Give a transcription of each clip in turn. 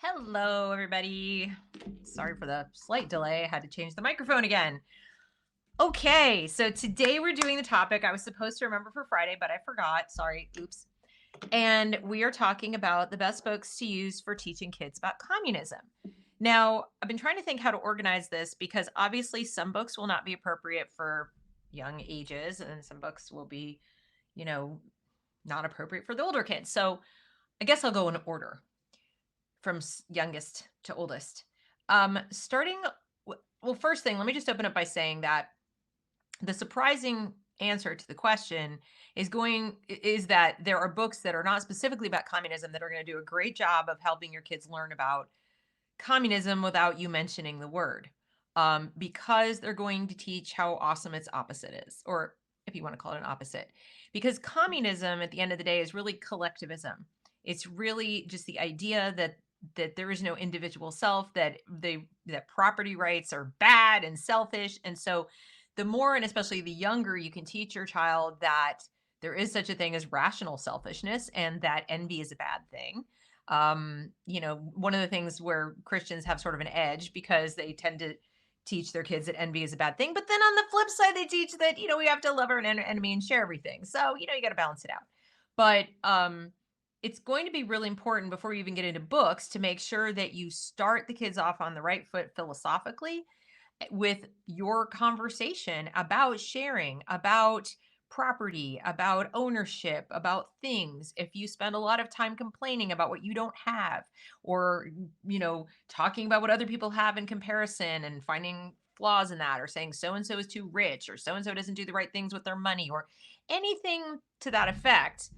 Hello, everybody. Sorry for the slight delay. I had to change the microphone again. Okay, so today we're doing the topic I was supposed to remember for Friday, but I forgot. Sorry, oops. And we are talking about the best books to use for teaching kids about communism. Now, I've been trying to think how to organize this because obviously some books will not be appropriate for young ages, and some books will be, you know, not appropriate for the older kids. So I guess I'll go in order from youngest to oldest. Starting, well, first thing, let me just open up by saying that the surprising answer to the question is that there are books that are not specifically about communism that are going to do a great job of helping your kids learn about communism without you mentioning the word, because they're going to teach how awesome its opposite is, or if you want to call it an opposite, because communism at the end of the day is really collectivism. It's really just the idea that there is no individual self, that property rights are bad and selfish. And so the more, and especially the younger you can teach your child that there is such a thing as rational selfishness and that envy is a bad thing. One of the things where Christians have sort of an edge because they tend to teach their kids that envy is a bad thing, but then on the flip side they teach that we have to love our enemy and share everything. So you got to balance it out. But it's going to be really important before you even get into books to make sure that you start the kids off on the right foot philosophically with your conversation about sharing, about property, about ownership, about things. If you spend a lot of time complaining about what you don't have, or, talking about what other people have in comparison and finding flaws in that, or saying so and so is too rich, or so and so doesn't do the right things with their money, or anything to that effect,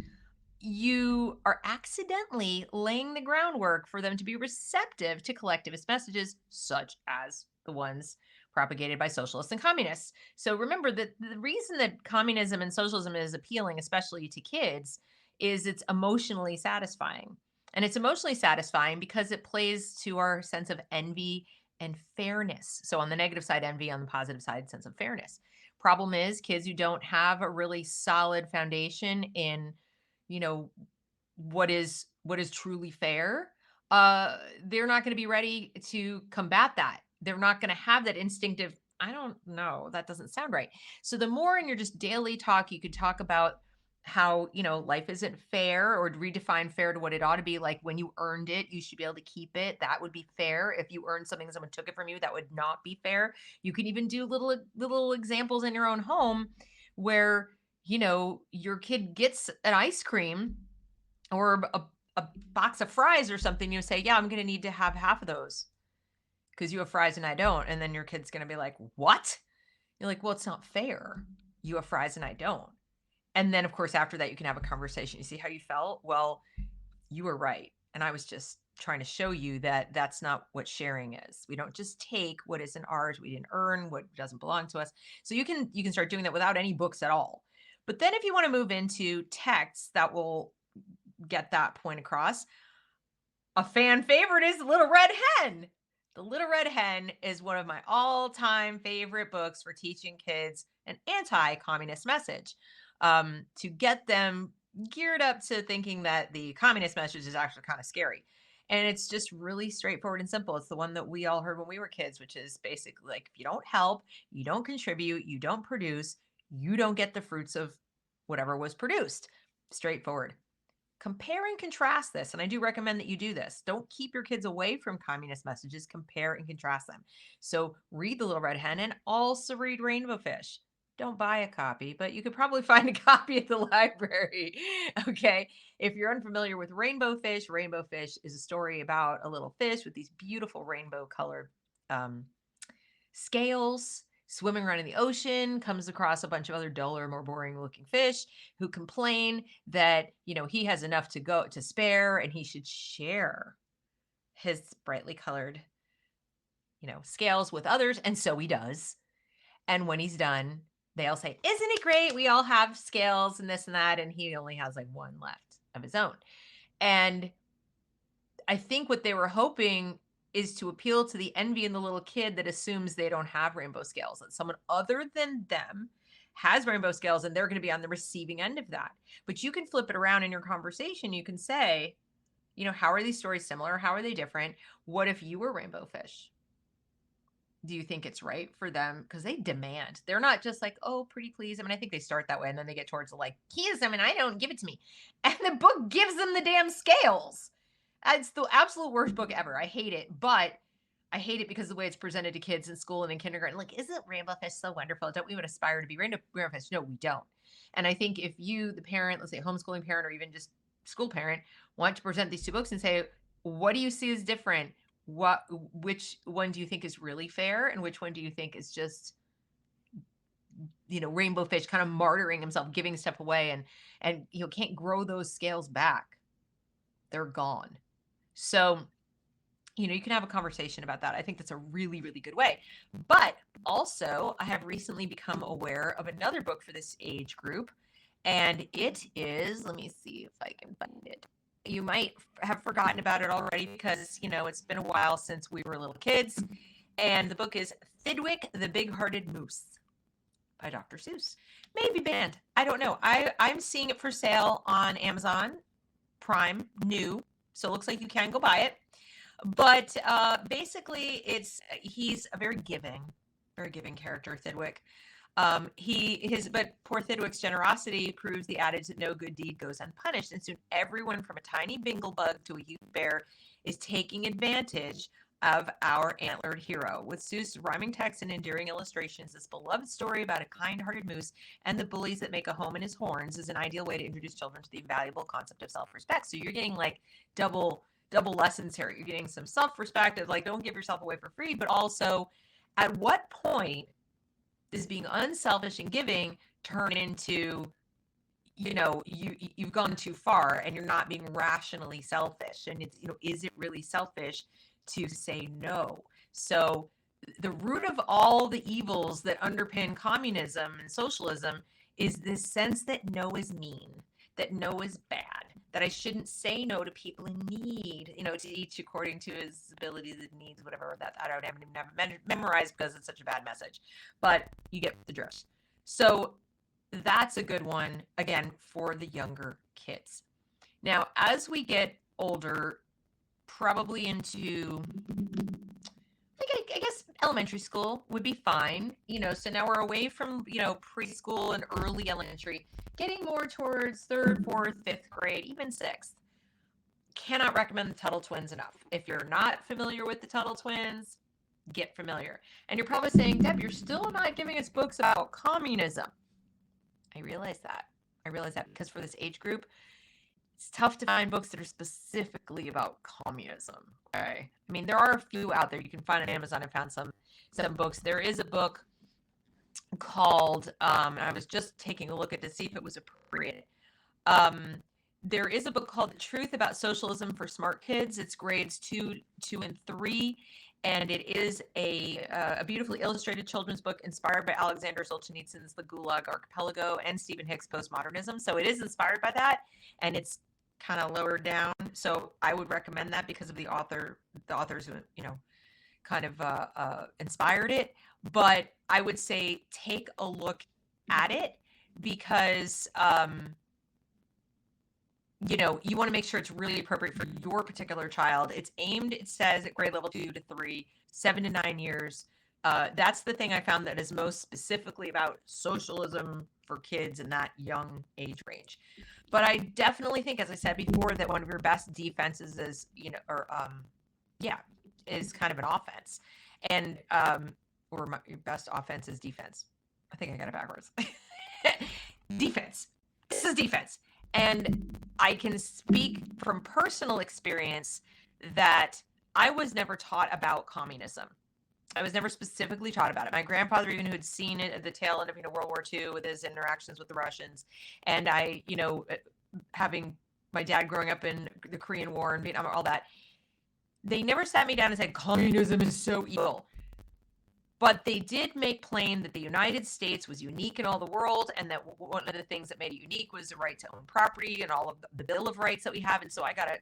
you are accidentally laying the groundwork for them to be receptive to collectivist messages such as the ones propagated by socialists and communists. So remember that the reason that communism and socialism is appealing, especially to kids, is it's emotionally satisfying. And it's emotionally satisfying because it plays to our sense of envy and fairness. So on the negative side, envy; on the positive side, sense of fairness. Problem is, kids who don't have a really solid foundation in you know what is truly fair, they're not going to be ready to combat that. They're not going to have that instinctive, I don't know, that doesn't sound right. So the more in your just daily talk you could talk about how life isn't fair, or redefine fair to what it ought to be. Like, when you earned it, you should be able to keep it. That would be fair. If you earned something and someone took it from you, that would not be fair. You can even do little examples in your own home where your kid gets an ice cream or a box of fries or something. You say, yeah, I'm going to need to have half of those because you have fries and I don't. And then your kid's going to be like, what? You're like, well, it's not fair. You have fries and I don't. And then, of course, after that, you can have a conversation. You see how you felt? Well, you were right. And I was just trying to show you that that's not what sharing is. We don't just take what isn't ours, we didn't earn, what doesn't belong to us. So you can start doing that without any books at all. But then if you want to move into texts that will get that point across, a fan favorite is The Little Red Hen. The Little Red Hen is one of my all-time favorite books for teaching kids an anti-communist message, to get them geared up to thinking that the communist message is actually kind of scary. And it's just really straightforward and simple. It's the one that we all heard when we were kids, which is basically like, if you don't help, you don't contribute, you don't produce, you don't get the fruits of whatever was produced. Straightforward. Compare and contrast this. And I do recommend that you do this. Don't keep your kids away from communist messages. Compare and contrast them. So read The Little Red Hen and also read Rainbow Fish. Don't buy a copy, but you could probably find a copy at the library. Okay. If you're unfamiliar with Rainbow Fish is a story about a little fish with these beautiful rainbow colored scales, swimming around in the ocean, comes across a bunch of other duller, more boring looking fish who complain that, he has enough to spare and he should share his brightly colored, scales with others. And so he does. And when he's done, they all say, isn't it great? We all have scales and this and that. And he only has like one left of his own. And I think what they were hoping is to appeal to the envy in the little kid that assumes they don't have rainbow scales, that someone other than them has rainbow scales and they're going to be on the receiving end of that. But you can flip it around in your conversation. You can say, How are these stories similar? How are they different? What if you were Rainbow Fish? Do you think it's right for them? Because they demand. They're not just like, oh, pretty please. I mean, I think they start that way and then they get towards the like, here's them and I don't give it to me. And the book gives them the damn scales. It's the absolute worst book ever. I hate it, but I hate it because of the way it's presented to kids in school and in kindergarten. Like, isn't Rainbow Fish so wonderful? Don't we would aspire to be Rainbow Fish? No, we don't. And I think if you, the parent, let's say homeschooling parent or even just school parent, want to present these two books and say, what do you see as different? Which one do you think is really fair? And which one do you think is just, Rainbow Fish kind of martyring himself, giving stuff away and can't grow those scales back. They're gone. So, you can have a conversation about that. I think that's a really, really good way. But also, I have recently become aware of another book for this age group. And it is, let me see if I can find it. You might have forgotten about it already because, it's been a while since we were little kids. And the book is Thidwick, the Big-Hearted Moose by Dr. Seuss. Maybe banned. I don't know. I'm seeing it for sale on Amazon Prime, new. So it looks like you can go buy it. But basically, he's a very giving character, Thidwick. But poor Thidwick's generosity proves the adage that no good deed goes unpunished, and soon everyone from a tiny binglebug to a huge bear is taking advantage of our antlered hero. With Seuss' rhyming text and endearing illustrations, this beloved story about a kind-hearted moose and the bullies that make a home in his horns is an ideal way to introduce children to the valuable concept of self-respect. So you're getting like double lessons here. You're getting some self-respect of like, don't give yourself away for free, but also at what point does being unselfish and giving turn into, you've gone too far and you're not being rationally selfish? And it's, is it really selfish to say no? So the root of all the evils that underpin communism and socialism is this sense that no is mean, that no is bad, that I shouldn't say no to people in need, to each according to his ability, the needs, whatever. That I don't even have memorized because it's such a bad message, but you get the drift. So that's a good one, again, for the younger kids. Now, as we get older, probably into, I guess elementary school would be fine, so now we're away from, preschool and early elementary, getting more towards 3rd, 4th, 5th grade, even 6th. Cannot recommend the Tuttle Twins enough. If you're not familiar with the Tuttle Twins, get familiar. And you're probably saying, Deb, you're still not giving us books about communism. I realize that because for this age group, it's tough to find books that are specifically about communism. Okay. I mean, there are a few out there. You can find on Amazon. I found some books. There is a book called, and I was just taking a look at to see if it was appropriate. There is a book called The Truth About Socialism for Smart Kids. It's grades 2 and 3. And it is a beautifully illustrated children's book inspired by Alexander Solzhenitsyn's The Gulag Archipelago and Stephen Hicks' postmodernism. So it is inspired by that, and it's kind of lowered down. So I would recommend that because of the authors who, kind of inspired it. But I would say take a look at it because, you want to make sure it's really appropriate for your particular child. It's aimed, it says, at grade level 2 to 3, 7 to 9 years. That's the thing I found that is most specifically about socialism for kids in that young age range. But I definitely think, as I said before, that one of your best defenses is, is kind of an offense. And, your best offense is defense. I think I got it backwards. Defense. This is defense. And I can speak from personal experience that I was never taught about communism. I was never specifically taught about it. My grandfather, even who had seen it at the tail end of World War II with his interactions with the Russians, and I, having my dad growing up in the Korean War and Vietnam, all that, they never sat me down and said, communism is so evil. But they did make plain that the United States was unique in all the world, and that one of the things that made it unique was the right to own property and all of the Bill of Rights that we have. And so I got a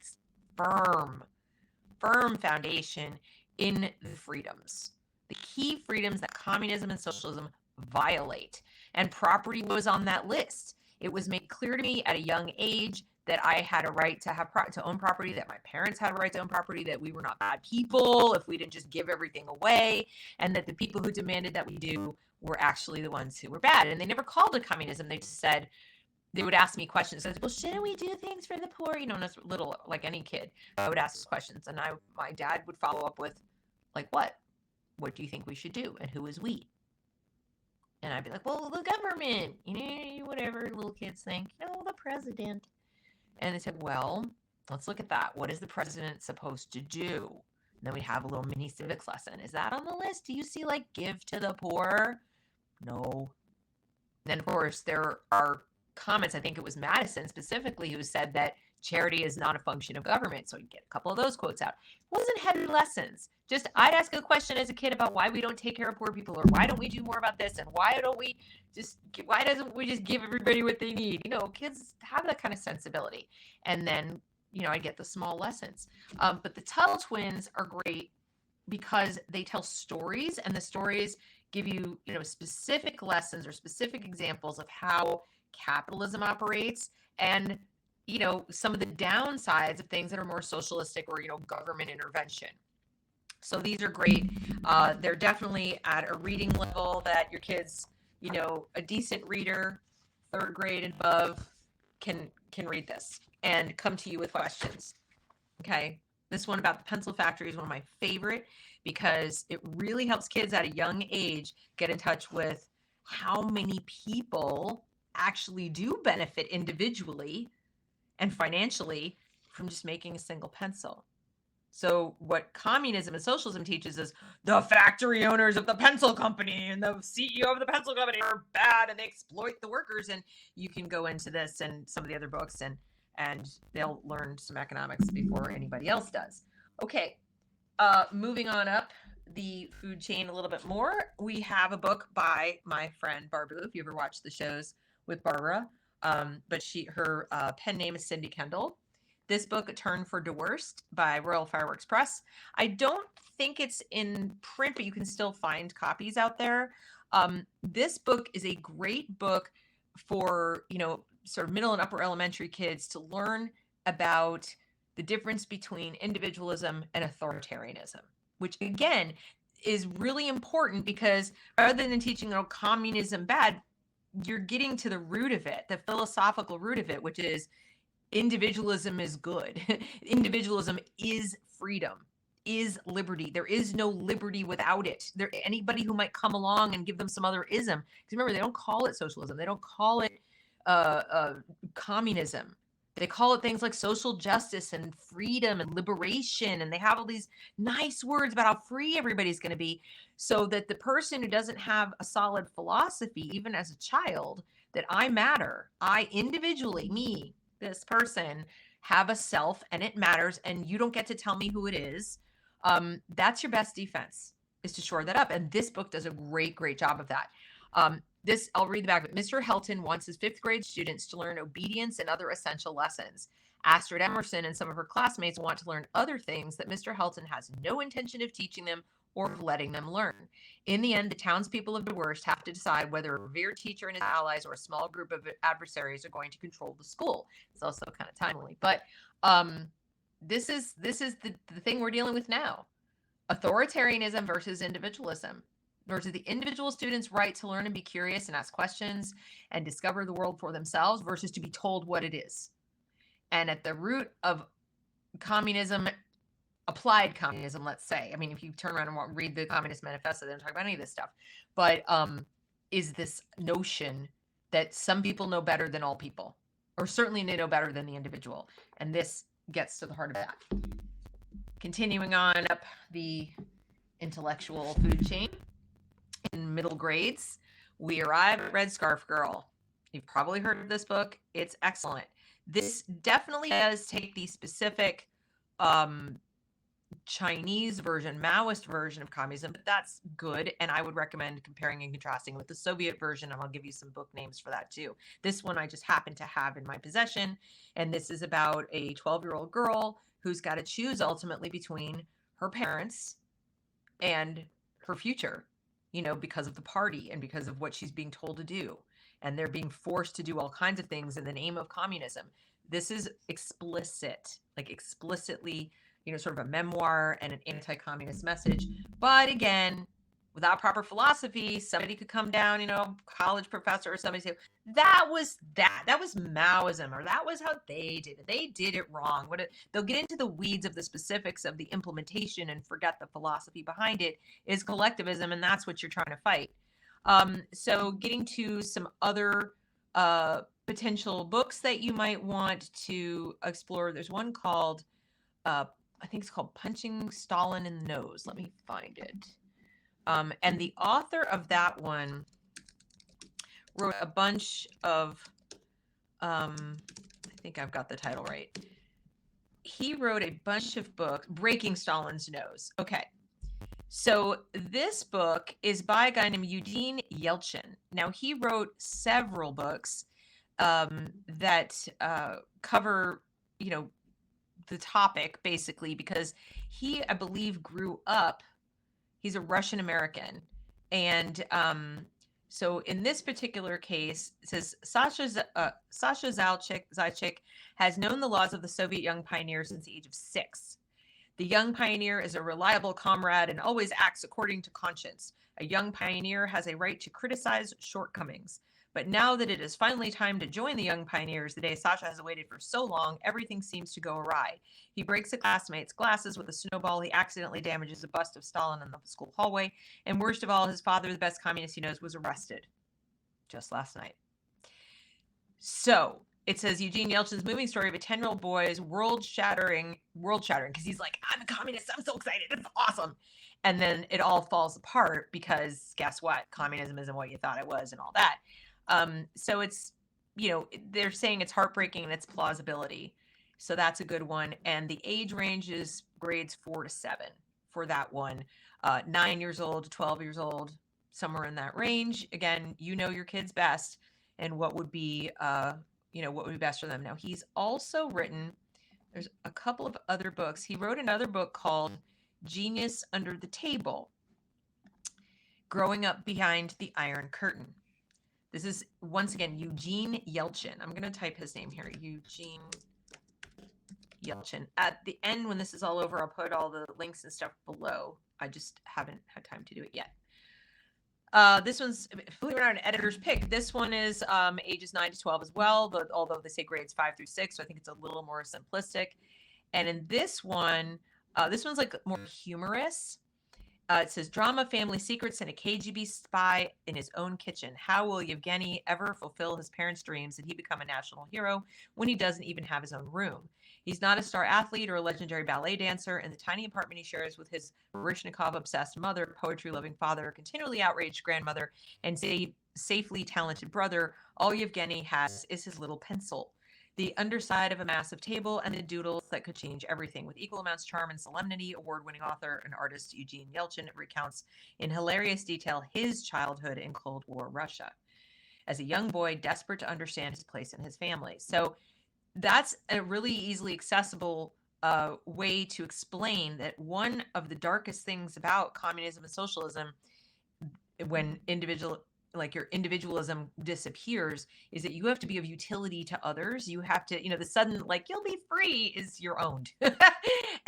firm foundation in the freedoms, the key freedoms that communism and socialism violate. And property was on that list. It was made clear to me at a young age that I had a right to have to own property, that my parents had a right to own property, that we were not bad people if we didn't just give everything away, and that the people who demanded that we do were actually the ones who were bad. And they never called it communism. They just said, they would ask me questions. Says, well, shouldn't we do things for the poor? You know, as little, like any kid, I would ask questions, and my dad would follow up with, like, what? What do you think we should do? And who is we? And I'd be like, well, the government, you know, whatever little kids think, you know, the president. And they said, well, let's look at that. What is the president supposed to do? And then we have a little mini civics lesson. Is that on the list? Do you see, like, give to the poor? No. And then, of course, there are comments. I think it was Madison specifically who said that charity is not a function of government. So you get a couple of those quotes out. It wasn't heavy lessons. Just, I'd ask a question as a kid about why we don't take care of poor people, or why don't we do more about this, and why doesn't we just give everybody what they need? You know, kids have that kind of sensibility. And then, you know, I get the small lessons. But the Tuttle twins are great because they tell stories, and the stories give you, you know, specific lessons or specific examples of how capitalism operates, and, you know, some of the downsides of things that are more socialistic or, you know, government intervention. So these are great. They're definitely at a reading level that your kids, you know, a decent reader, 3rd grade and above, can read this and come to you with questions. Okay. This one about the pencil factory is one of my favorite because it really helps kids at a young age get in touch with how many people actually do benefit individually and financially from just making a single pencil. So what communism and socialism teaches is the factory owners of the pencil company and the CEO of the pencil company are bad and they exploit the workers. And you can go into this and some of the other books, and they'll learn some economics before anybody else does. Okay, moving on up the food chain a little bit more, we have a book by my friend Barbara. If you ever watched the shows with Barbara, but her pen name is Cindy Kendall. This book, A Turn for Divorced by Royal Fireworks Press. I don't think it's in print, but you can still find copies out there. This book is a great book for, you know, sort of middle and upper elementary kids to learn about the difference between individualism and authoritarianism, which again is really important because rather than teaching, you know, communism bad, you're getting to the root of it, the philosophical root of it, which is individualism is good. Individualism is freedom, is liberty. There is no liberty without it. Anybody who might come along and give them some other ism, because remember, they don't call it socialism. They don't call it communism. They call it things like social justice and freedom and liberation. And they have all these nice words about how free everybody's going to be, so that the person who doesn't have a solid philosophy, even as a child, that I matter, I individually, me, this person, have a self and it matters, and you don't get to tell me who it is. That's your best defense, is to shore that up. And this book does a great job of that. I'll read the back of it. Mr. Helton wants his 5th grade students to learn obedience and other essential lessons. Astrid Emerson and some of her classmates want to learn other things that Mr. Helton has no intention of teaching them or of letting them learn. In the end, the townspeople of the worst have to decide whether a revered teacher and his allies or a small group of adversaries are going to control the school. It's also kind of timely, but this is the thing we're dealing with now. Authoritarianism versus individualism, versus the individual student's right to learn and be curious and ask questions and discover the world for themselves, versus to be told what it is. And at the root of communism, applied communism, let's say, I mean, if you turn around and read the Communist Manifesto, they don't talk about any of this stuff, but is this notion that some people know better than all people, or certainly they know better than the individual. And this gets to the heart of that. Continuing on up the intellectual food chain, in middle grades, we arrive at Red Scarf Girl. You've probably heard of this book. It's excellent. This definitely does take the specific Chinese version, Maoist version of communism, but that's good. And I would recommend comparing and contrasting with the Soviet version. And I'll give you some book names for that too. This one I just happen to have in my possession. And this is about a 12-year-old girl who's got to choose ultimately between her parents and her future, you know, because of the party and because of what she's being told to do. And they're being forced to do all kinds of things in the name of communism. This is explicit, like explicitly, sort of a memoir and an anti-communist message. But again, without proper philosophy, somebody could come down, college professor or somebody say that was Maoism, or that was how they did it. They did it wrong. They'll get into the weeds of the specifics of the implementation and forget the philosophy behind it is collectivism, and that's what you're trying to fight. So getting to some other potential books that you might want to explore. There's one called, I think it's called Punching Stalin in the Nose. Let me find it. And the author of that one wrote a bunch of, I think I've got the title right. He wrote a bunch of books, Breaking Stalin's Nose. Okay. So this book is by a guy named Eugene Yelchin. Now, he wrote several books that cover, the topic, basically, because he, I believe, grew up, he's a Russian American. And so in this particular case, it says Sasha Zaychik has known the laws of the Soviet young pioneer since the age of 6. The young pioneer is a reliable comrade and always acts according to conscience. A young pioneer has a right to criticize shortcomings. But now that it is finally time to join the young pioneers, the day Sasha has waited for so long, everything seems to go awry. He breaks a classmate's glasses with a snowball. He accidentally damages a bust of Stalin in the school hallway. And worst of all, his father, the best communist he knows, was arrested just last night. So it says Eugene Yelchin's moving story of a 10-year-old boy's world-shattering, because he's like, I'm a communist, I'm so excited, it's awesome. And then it all falls apart because guess what? Communism isn't what you thought it was and all that. So it's, they're saying it's heartbreaking and it's plausibility. So that's a good one. And the age range is grades 4 to 7 for that one. 9 years old to 12 years old, somewhere in that range. Again, your kids best and what would be, what would be best for them. Now, he's also written, there's a couple of other books. He wrote another book called Genius Under the Table, Growing Up Behind the Iron Curtain. This is, once again, Eugene Yelchin. I'm going to type his name here, Eugene Yelchin. At the end, when this is all over, I'll put all the links and stuff below. I just haven't had time to do it yet. This one's, believe it or not, an editor's pick. This one is ages 9 to 12 as well, but although they say grades 5 through 6, so I think it's a little more simplistic. And in this one's like more humorous. It says, drama, family secrets, and a KGB spy in his own kitchen. How will Yevgeny ever fulfill his parents' dreams and he become a national hero when he doesn't even have his own room? He's not a star athlete or a legendary ballet dancer. In the tiny apartment he shares with his Baryshnikov-obsessed mother, poetry-loving father, continually outraged grandmother, and safely talented brother, all Yevgeny has is his little pencil, the underside of a massive table, and the doodles that could change everything. With equal amounts of charm and solemnity, award-winning author and artist Eugene Yelchin recounts in hilarious detail his childhood in Cold War Russia as a young boy desperate to understand his place in his family. So that's a really easily accessible way to explain that one of the darkest things about communism and socialism, when your individualism disappears, is that you have to be of utility to others. You have to, the sudden, you'll be free is you're owned.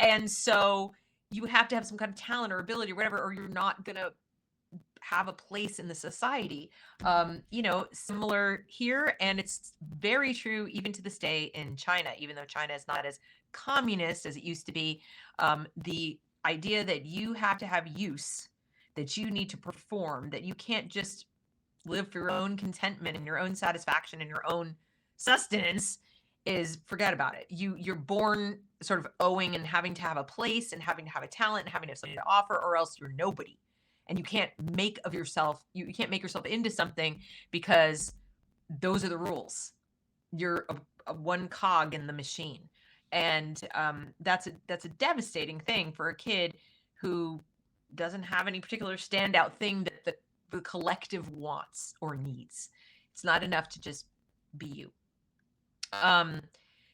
And so you have to have some kind of talent or ability or whatever, or you're not going to have a place in the society. Similar here. And it's very true even to this day in China, even though China is not as communist as it used to be. The idea that you have to have use, that you need to perform, that you can't just live for your own contentment and your own satisfaction and your own sustenance, is forget about it. You're born sort of owing and having to have a place and having to have a talent and having to have something to offer, or else you're nobody. And you can't make yourself into something, because those are the rules. You're a one cog in the machine. And that's a devastating thing for a kid who doesn't have any particular standout thing that the collective wants or needs. It's not enough to just be you.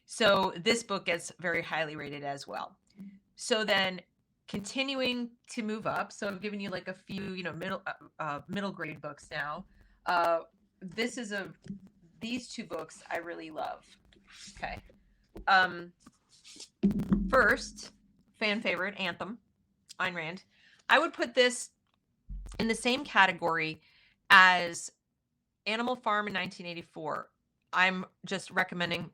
So this book gets very highly rated as well. So then continuing to move up. So I've given you a few, middle grade books now. These two books I really love. Okay. Um, First, fan favorite, Anthem, Ayn Rand. I would put this in the same category as Animal Farm in 1984. I'm just recommending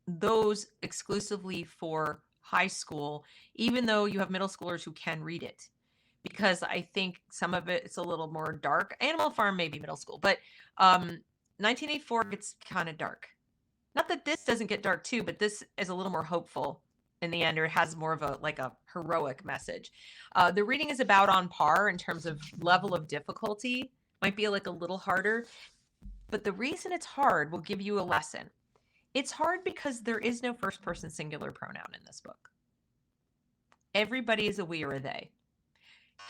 those exclusively for high school, even though you have middle schoolers who can read it. Because I think some of it's a little more dark. Animal Farm maybe middle school, but 1984 gets kind of dark. Not that this doesn't get dark too, but this is a little more hopeful in the end, or it has more of a heroic message. The reading is about on par in terms of level of difficulty. Might be like a little harder, but the reason it's hard will give you a lesson. It's hard because there is no first person singular pronoun in this book. Everybody is a we or a they.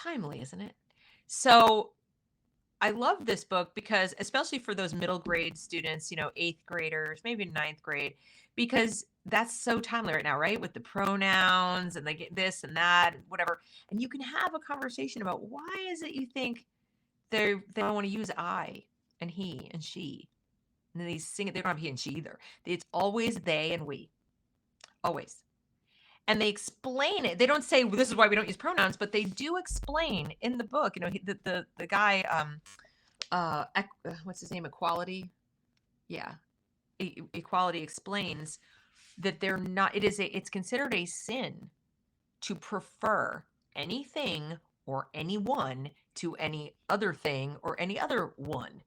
Timely, isn't it? So I love this book because, especially for those middle grade students, eighth graders, maybe ninth grade, because that's so timely right now, right? With the pronouns and they get this and that, whatever. And you can have a conversation about why is it you think they don't want to use I and he and she. And then they sing it, they don't have he and she either. It's always they and we. Always. And they explain it. They don't say, well, this is why we don't use pronouns, but they do explain in the book. The guy, what's his name? Equality. Yeah. Equality explains that they're not, it's considered a sin to prefer anything or anyone to any other thing or any other one.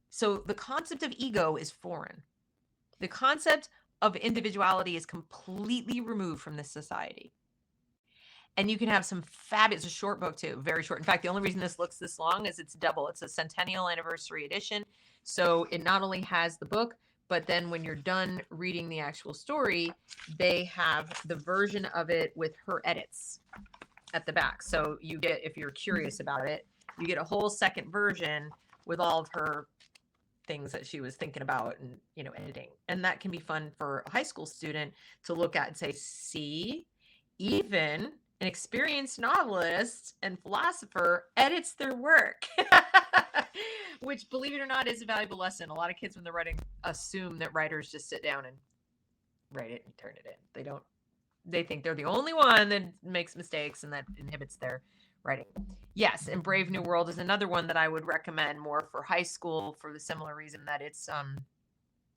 So the concept of ego is foreign. The concept of individuality is completely removed from this society. And you can have some fabulous, it's a short book too, very short. In fact, the only reason this looks this long is it's double. It's a centennial anniversary edition. So it not only has the book, but then when you're done reading the actual story, they have the version of it with her edits at the back. So you get, if you're curious about it, you get a whole second version with all of her things that she was thinking about and editing. And that can be fun for a high school student to look at and say, see, even an experienced novelist and philosopher edits their work. Which, believe it or not, is a valuable lesson. A lot of kids, when they're writing, assume that writers just sit down and write it and turn it in. They think they're the only one that makes mistakes, and that inhibits their writing. Yes, and Brave New World is another one that I would recommend more for high school for the similar reason that it's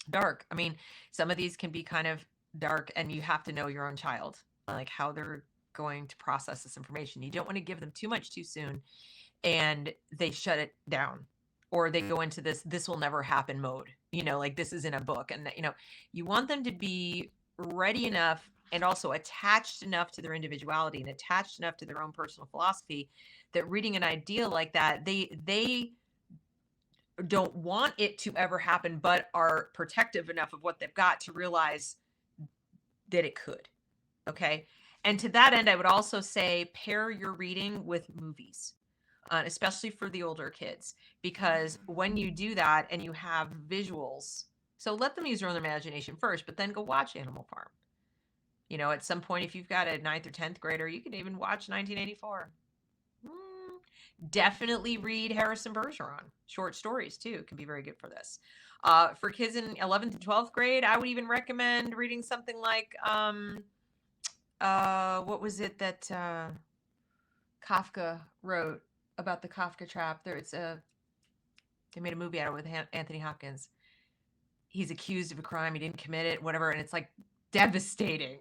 dark. I mean, some of these can be kind of dark, and you have to know your own child, like how they're going to process this information. You don't want to give them too much too soon, and they shut it down, or they go into this will never happen mode. Like this is in a book, and you want them to be ready enough and also attached enough to their individuality and attached enough to their own personal philosophy that reading an idea like that, they don't want it to ever happen, but are protective enough of what they've got to realize that it could. Okay. And to that end, I would also say pair your reading with movies, especially for the older kids, because when you do that and you have visuals, so let them use their own imagination first, but then go watch Animal Farm. At some point, if you've got a 9th or 10th grader, you can even watch 1984. Definitely read Harrison Bergeron. Short stories, too, can be very good for this. For kids in 11th and 12th grade, I would even recommend reading something like, what was it that Kafka wrote about the Kafka trap? They made a movie out of it with Anthony Hopkins. He's accused of a crime, he didn't commit it, whatever, and it's like devastating.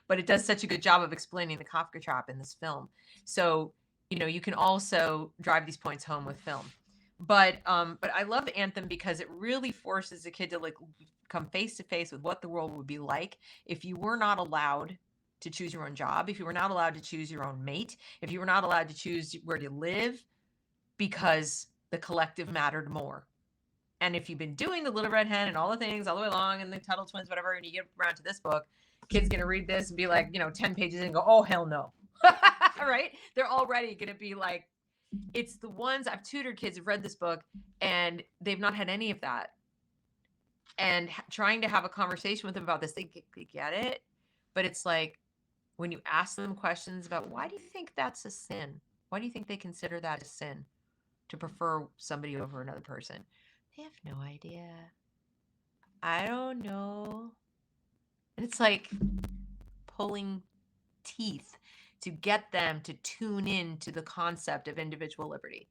But it does such a good job of explaining the Kafka trap in this film. So, you can also drive these points home with film. But I love Anthem because it really forces a kid to like come face to face with what the world would be like if you were not allowed to choose your own job, if you were not allowed to choose your own mate, if you were not allowed to choose where to live, because the collective mattered more. And if you've been doing the Little Red Hen and all the things all the way along and the Tuttle Twins, whatever, and you get around to this book, kid's going to read this and be like, 10 pages in and go, oh, hell no. Right? They're already going to be like, it's the ones I've tutored kids who've read this book and they've not had any of that. And trying to have a conversation with them about this, they get it. But it's like, when you ask them questions about why do you think that's a sin? Why do you think they consider that a sin to prefer somebody over another person? They have no idea. I don't know. And it's like pulling teeth to get them to tune in to the concept of individual liberty,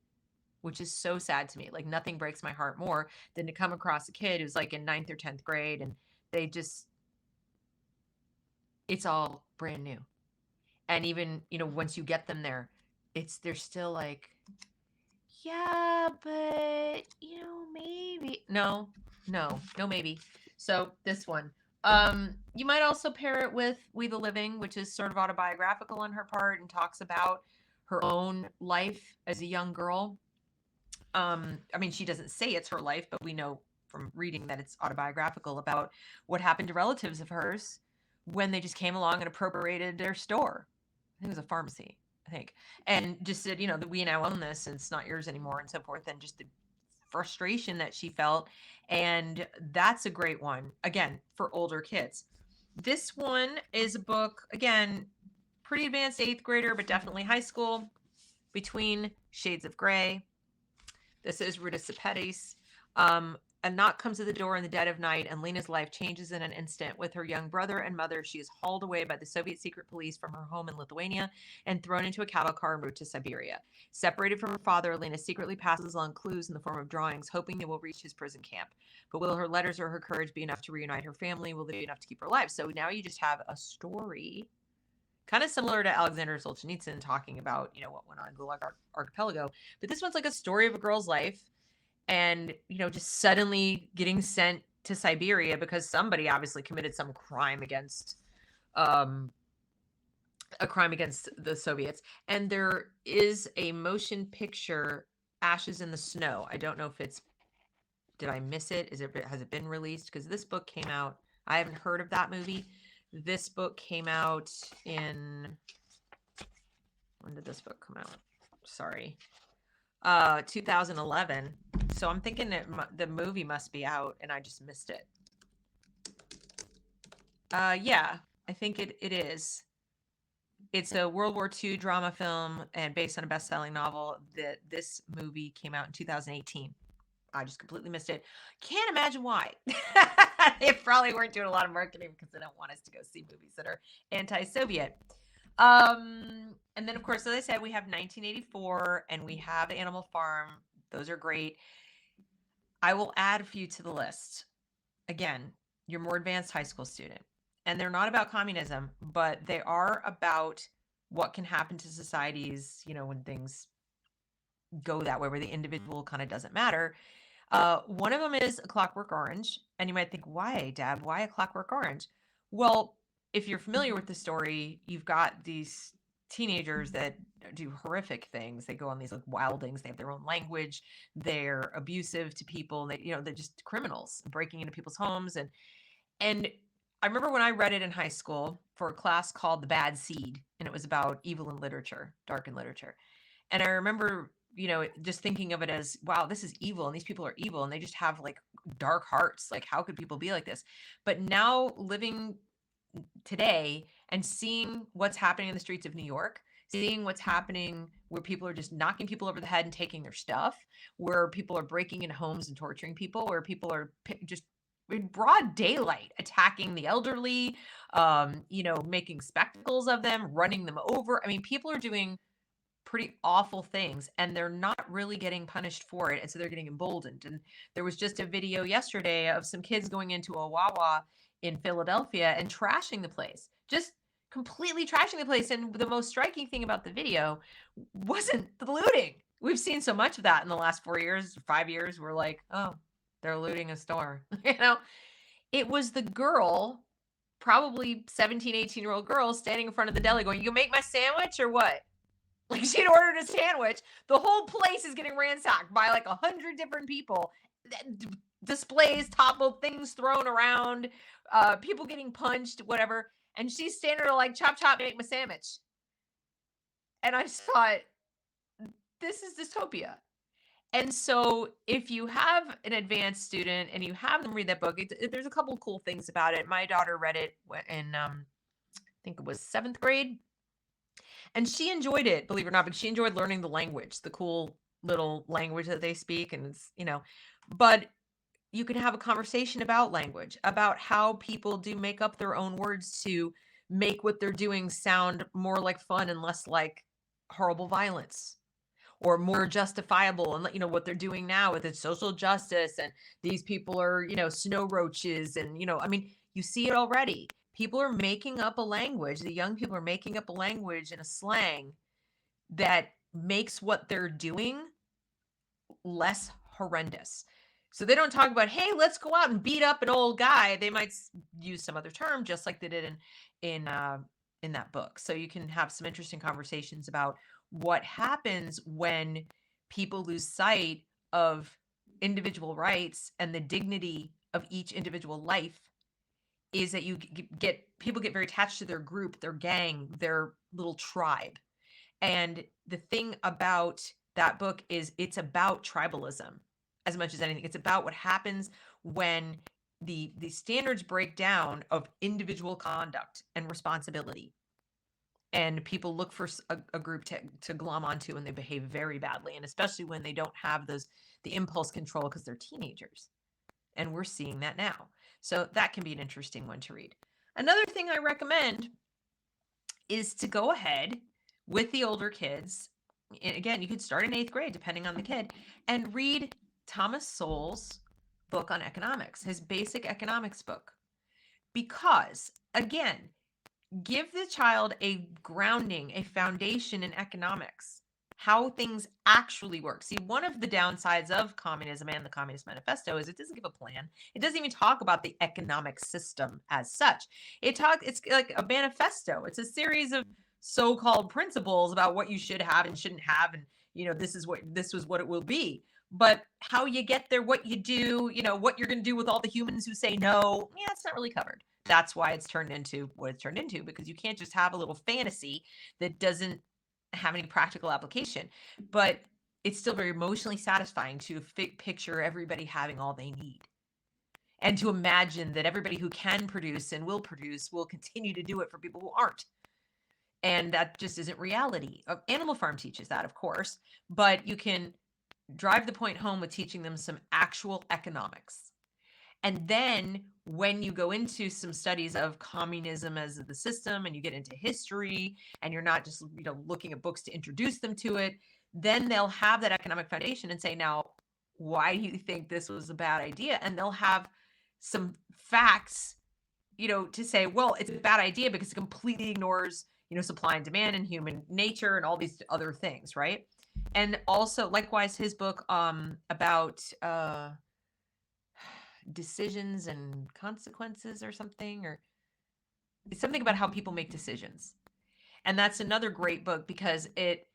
which is so sad to me. Like nothing breaks my heart more than to come across a kid who's like in ninth or 10th grade and they just, it's all brand new. And even, once you get them there, they're still like, yeah, but, maybe. No, maybe. So this one. You might also pair it with We the Living, which is sort of autobiographical on her part and talks about her own life as a young girl. I mean, she doesn't say it's her life, but we know from reading that it's autobiographical about what happened to relatives of hers when they just came along and appropriated their store. I think it was a pharmacy, I think, and just said, that we now own this and it's not yours anymore and so forth. And just the frustration that she felt. And that's a great one, again, for older kids. This one is a book, again, pretty advanced eighth grader, but definitely high school, Between Shades of Gray. This is Ruta Sepetys. A knock comes to the door in the dead of night, and Lena's life changes in an instant. With her young brother and mother, she is hauled away by the Soviet secret police from her home in Lithuania and thrown into a cattle car en route to Siberia. Separated from her father, Lena secretly passes along clues in the form of drawings, hoping they will reach his prison camp. But will her letters or her courage be enough to reunite her family? Will they be enough to keep her alive? So now you just have a story kind of similar to Alexander Solzhenitsyn talking about, what went on in Gulag Archipelago. But this one's like a story of a girl's life and, just suddenly getting sent to Siberia because somebody obviously committed some crime against the Soviets. And there is a motion picture, Ashes in the Snow. I don't know if did I miss it? Has it been released? Because this book came out. I haven't heard of that movie. This book came out when did this book come out? Sorry. 2011. So I'm thinking that the movie must be out and I just missed it. Yeah, I think it is. It's a World War II drama film and based on a best-selling novel. This movie came out in 2018. I just completely missed it. Can't imagine why. They probably weren't doing a lot of marketing because they don't want us to go see movies that are anti-Soviet. And then, of course, as I said, we have 1984 and we have Animal Farm. Those are great. I will add a few to the list. Again, you're more advanced high school student. And they're not about communism, but they are about what can happen to societies, when things go that way, where the individual kind of doesn't matter. One of them is A Clockwork Orange. And you might think, why, Dad? Why A Clockwork Orange? Well, if you're familiar with the story, you've got these teenagers that do horrific things. They go on these like wildings. They have their own language. They're abusive to people. They're just criminals breaking into people's homes. And I remember when I read it in high school for a class called The Bad Seed, and it was about evil in literature, dark in literature. And I remember, just thinking of it as, wow, this is evil, and these people are evil, and they just have like dark hearts. Like, how could people be like this? But now living today and seeing what's happening in the streets of New York, seeing what's happening where people are just knocking people over the head and taking their stuff, where people are breaking into homes and torturing people, where people are just in broad daylight attacking the elderly, making spectacles of them, running them over. I mean, people are doing pretty awful things and they're not really getting punished for it. And so they're getting emboldened. And there was just a video yesterday of some kids going into a Wawa in Philadelphia and trashing the place, just completely trashing the place. And the most striking thing about the video wasn't the looting. We've seen so much of that in the last 4 years, 5 years. We're like, oh, they're looting a store. It was the girl, probably 17, 18-year-old girl standing in front of the deli going, you make my sandwich or what? Like, she'd ordered a sandwich. The whole place is getting ransacked by like 100 different people. Displays toppled, things thrown around, people getting punched, whatever. And she's standing there like, chop, chop, make my sandwich. And I just thought, this is dystopia. And so if you have an advanced student and you have them read that book, there's a couple of cool things about it. My daughter read it in, I think it was 7th grade. And she enjoyed it, believe it or not, but she enjoyed learning the language, the cool little language that they speak. And it's, but you can have a conversation about language, about how people do make up their own words to make what they're doing sound more like fun and less like horrible violence, or more justifiable, and what they're doing now with its social justice, and these people are snow roaches, and I mean, you see it already. People are making up a language. The young people are making up a language and a slang that makes what they're doing less horrendous. So they don't talk about, hey, let's go out and beat up an old guy. They might use some other term, just like they did in that book. So you can have some interesting conversations about what happens when people lose sight of individual rights and the dignity of each individual life. Is that you get people get very attached to their group, their gang, their little tribe. And the thing about that book is it's about tribalism as much as anything. It's about what happens when the standards break down of individual conduct and responsibility. And people look for a group to glom onto, and they behave very badly. And especially when they don't have the impulse control because they're teenagers. And we're seeing that now. So that can be an interesting one to read. Another thing I recommend is to go ahead with the older kids. And again, you could start in 8th grade, depending on the kid, and read Thomas Sowell's book on economics, his basic economics book. Because, again, give the child a grounding, a foundation in economics, how things actually work. See, one of the downsides of communism and the Communist Manifesto is it doesn't give a plan. It doesn't even talk about the economic system as such. It's like a manifesto. It's a series of so-called principles about what you should have and shouldn't have, and this was what it will be. But how you get there, what you do, what you're going to do with all the humans who say no, it's not really covered. That's why it's turned into what it's turned into, because you can't just have a little fantasy that doesn't have any practical application. But it's still very emotionally satisfying to picture everybody having all they need, and to imagine that everybody who can produce and will produce will continue to do it for people who aren't. And that just isn't reality. Animal Farm teaches that, of course, but you can drive the point home with teaching them some actual economics. And then when you go into some studies of communism as the system, and you get into history, and you're not just looking at books to introduce them to it, then they'll have that economic foundation and say, now, why do you think this was a bad idea? And they'll have some facts, to say, well, it's a bad idea because it completely ignores, supply and demand and human nature and all these other things, right? And also, likewise, his book about decisions and consequences, or something about how people make decisions. And that's another great book, because it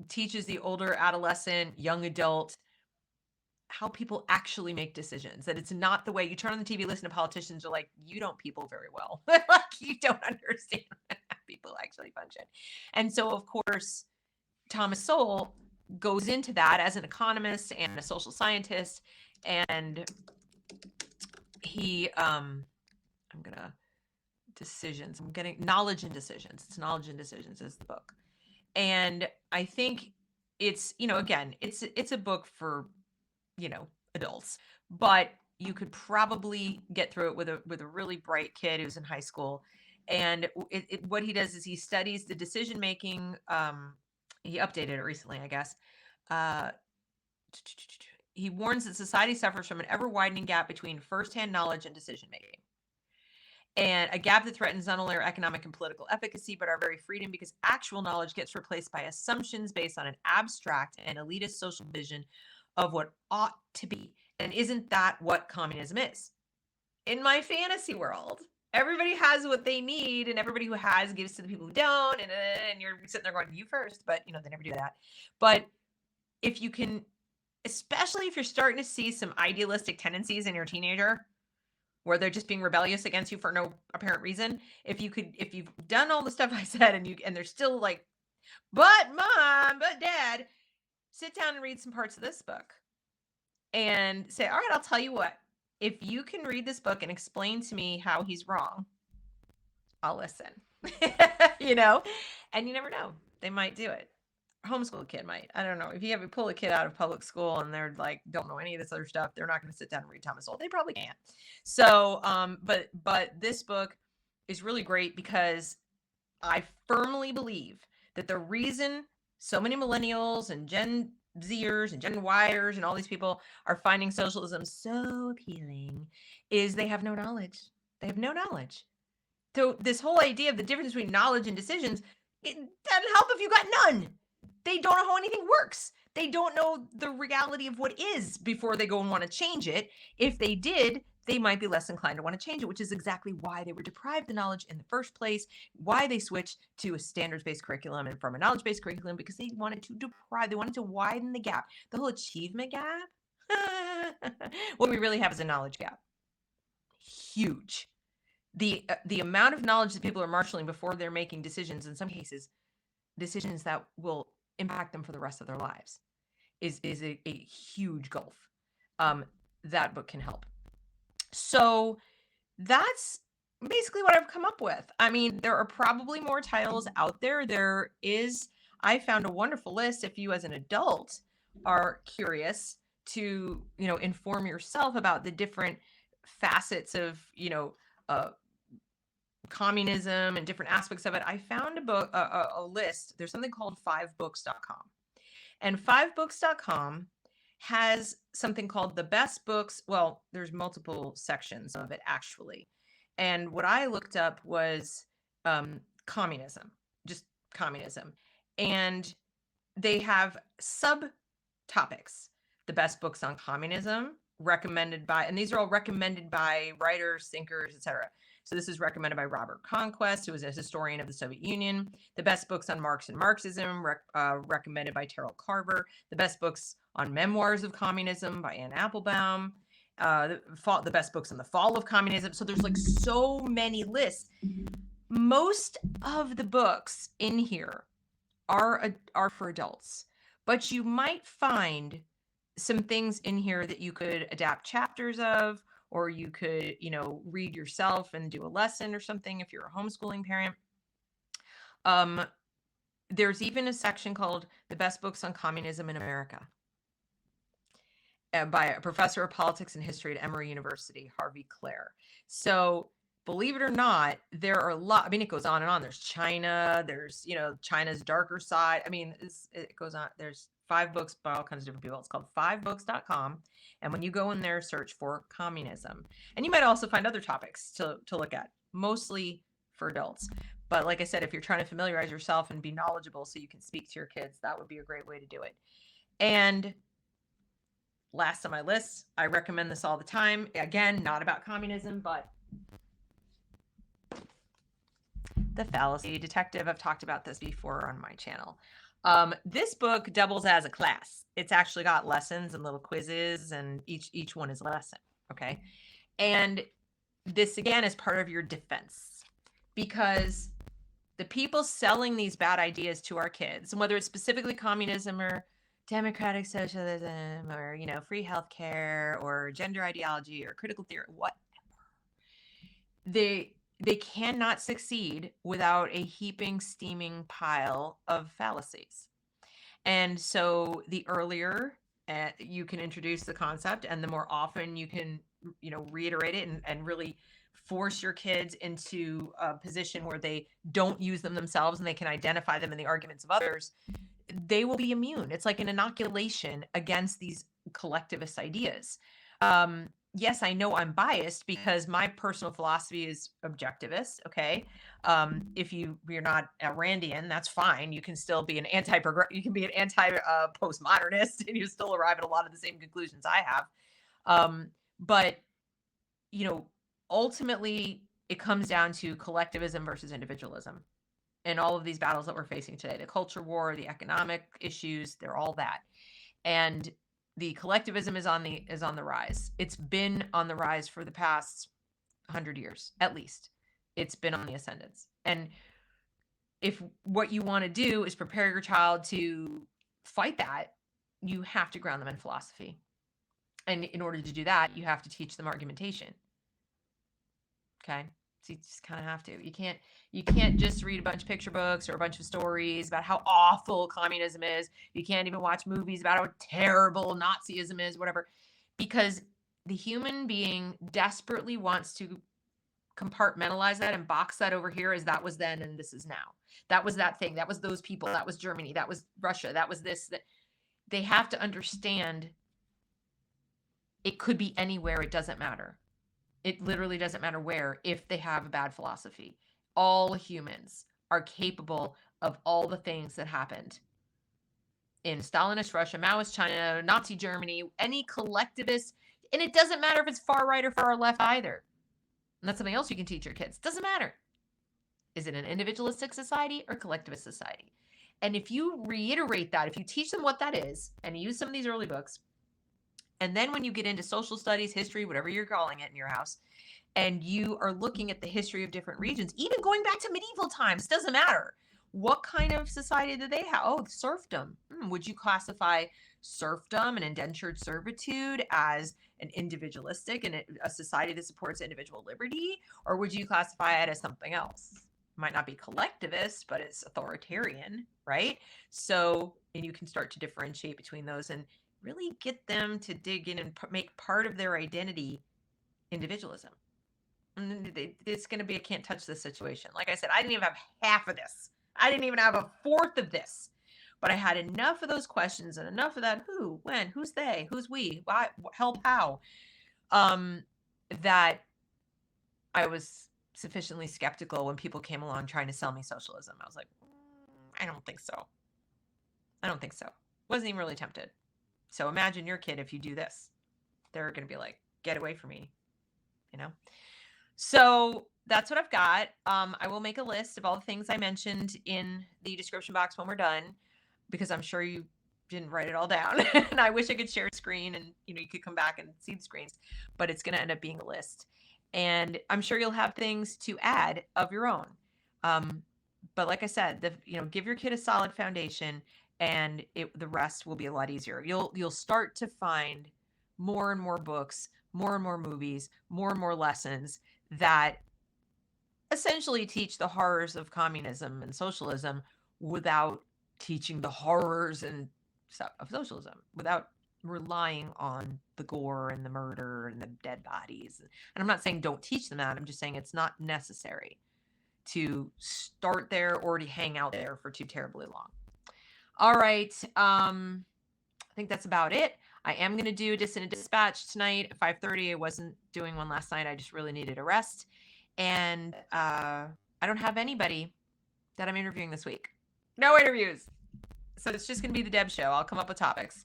teaches the older adolescent, young adult, how people actually make decisions. That it's not the way you turn on the TV, listen to politicians, are like, you don't people very well. Like, you don't understand how people actually function. And so, of course, Thomas Sowell goes into that as an economist and a social scientist, and he Knowledge and Decisions. It's Knowledge and Decisions is the book. And I think it's, again, it's a book for, adults, but you could probably get through it with a really bright kid who's in high school. And what he does is he studies the decision making. He updated it recently, I guess. He warns that society suffers from an ever-widening gap between first-hand knowledge and decision-making, and a gap that threatens not only our economic and political efficacy, but our very freedom, because actual knowledge gets replaced by assumptions based on an abstract and elitist social vision of what ought to be. And isn't that what communism is? In my fantasy world, everybody has what they need, and everybody who has gives to the people who don't, and you're sitting there going, you first, but they never do that. But if you can, especially if you're starting to see some idealistic tendencies in your teenager, where they're just being rebellious against you for no apparent reason, if you've done all the stuff I said, and they're still like, but mom, but dad, sit down and read some parts of this book and say, all right, I'll tell you what, if you can read this book and explain to me how he's wrong, I'll listen. And you never know, they might do it. Homeschool kid might. I don't know. If you pull a kid out of public school and they're like don't know any of this other stuff, they're not going to sit down and read Thomas Sowell. They probably can't. So, but this book is really great because I firmly believe that the reason so many millennials and Gen Zers and Gen Yers and all these people are finding socialism so appealing is they have no knowledge. They have no knowledge. So this whole idea of the difference between knowledge and decisions, it doesn't help if you got none. They don't know how anything works. They don't know the reality of what is before they go and want to change it. If they did, they might be less inclined to want to change it, which is exactly why they were deprived the knowledge in the first place, why they switched to a standards-based curriculum and from a knowledge-based curriculum, because they wanted to widen the gap. The whole achievement gap, what we really have is a knowledge gap. Huge. The amount of knowledge that people are marshaling before they're making decisions, in some cases, decisions that will impact them for the rest of their lives, is a huge gulf. That book can help. So that's basically what I've come up with. I mean, there are probably more titles out there. I found a wonderful list if you as an adult are curious to, inform yourself about the different facets of, communism and different aspects of it. I found a list. There's something called 5books.com. And 5books.com has something called the best books. Well, there's multiple sections of it actually. And what I looked up was communism, just communism. And they have subtopics. The best books on communism recommended by, and these are all recommended by writers, thinkers, etc. So this is recommended by Robert Conquest, who was a historian of the Soviet Union. The best books on Marx and Marxism, recommended by Terrell Carver. The best books on memoirs of communism by Anne Applebaum. The best books on the fall of communism. So there's like so many lists. Most of the books in here are for adults, but you might find some things in here that you could adapt chapters of, or you could, read yourself and do a lesson or something if you're a homeschooling parent. There's even a section called The Best Books on Communism in America by a professor of politics and history at Emory University, Harvey Clare. So believe it or not, there are a lot. I mean, it goes on and on. There's China. There's, China's darker side. I mean, it goes on. There's 5 books by all kinds of different people. It's called 5books.com. And when you go in there, search for communism. And you might also find other topics to look at, mostly for adults. But like I said, if you're trying to familiarize yourself and be knowledgeable so you can speak to your kids, that would be a great way to do it. And last on my list, I recommend this all the time. Again, not about communism, but The Fallacy Detective. I've talked about this before on my channel. This book doubles as a class. It's actually got lessons and little quizzes, and each one is a lesson. Okay. And this again is part of your defense, because the people selling these bad ideas to our kids, and whether it's specifically communism or democratic socialism or, free healthcare or gender ideology or critical theory, whatever, they cannot succeed without a heaping, steaming pile of fallacies. And so the earlier you can introduce the concept, and the more often you can, reiterate it and really force your kids into a position where they don't use them themselves and they can identify them in the arguments of others, they will be immune. It's like an inoculation against these collectivist ideas. Yes, I know I'm biased because my personal philosophy is objectivist. Okay. If you're not a Randian, that's fine. You can still be an you can be an anti-postmodernist and you still arrive at a lot of the same conclusions I have. But ultimately it comes down to collectivism versus individualism. And all of these battles that we're facing today, the culture war, the economic issues, they're all that. And the collectivism is on the rise. It's been on the rise for the past 100 years, at least. It's been on the ascendance. And if what you want to do is prepare your child to fight that, you have to ground them in philosophy. And in order to do that, you have to teach them argumentation. Okay. So you just kind of have to. You can't just read a bunch of picture books or a bunch of stories about how awful communism is. You can't even watch movies about how terrible Nazism is, whatever, because the human being desperately wants to compartmentalize that and box that over here as that was then and this is now. That was that thing. That was those people. That was Germany. That was Russia. That was this. That they have to understand it could be anywhere. It doesn't matter. It literally doesn't matter where if they have a bad philosophy. All humans are capable of all the things that happened in Stalinist Russia, Maoist China, Nazi Germany, any collectivist. And it doesn't matter if it's far right or far left either. And that's something else you can teach your kids. Doesn't matter. Is it an individualistic society or collectivist society? And if you reiterate that, if you teach them what that is and use some of these early books, and then when you get into social studies, history, whatever you're calling it in your house, and you are looking at the history of different regions, even going back to medieval times, doesn't matter. What kind of society did they have? Oh, serfdom. Would you classify serfdom and indentured servitude as an individualistic and a society that supports individual liberty? Or would you classify it as something else? It might not be collectivist, but it's authoritarian, right? So, and you can start to differentiate between those and really get them to dig in and make part of their identity individualism. And it's going to be a can't touch this situation. Like I said, I didn't even have half of this. I didn't even have a fourth of this. But I had enough of those questions and enough of that who, when, who's they, who's we, why, help, how, that I was sufficiently skeptical when people came along trying to sell me socialism. I was like, I don't think so. I don't think so. Wasn't even really tempted. So imagine your kid if you do this. They're going to be like, get away from me, you know? So that's what I've got. I will make a list of all the things I mentioned in the description box when we're done, because I'm sure you didn't write it all down. And I wish I could share a screen and, you could come back and see the screens, but it's going to end up being a list. And I'm sure you'll have things to add of your own. But like I said, give your kid a solid foundation, and the rest will be a lot easier. You'll start to find more and more books, more and more movies, more and more lessons that essentially teach the horrors of communism and socialism without teaching the horrors and stuff of socialism, without relying on the gore and the murder and the dead bodies. And I'm not saying don't teach them that. I'm just saying it's not necessary to start there or to hang out there for too terribly long. All right. I think that's about it. I am going to do Dissident Dispatch tonight at 5:30. I wasn't doing one last night. I just really needed a rest. And I don't have anybody that I'm interviewing this week. No interviews. So it's just going to be the Deb show. I'll come up with topics.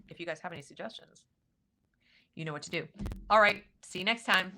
If you guys have any suggestions, you know what to do. All right. See you next time.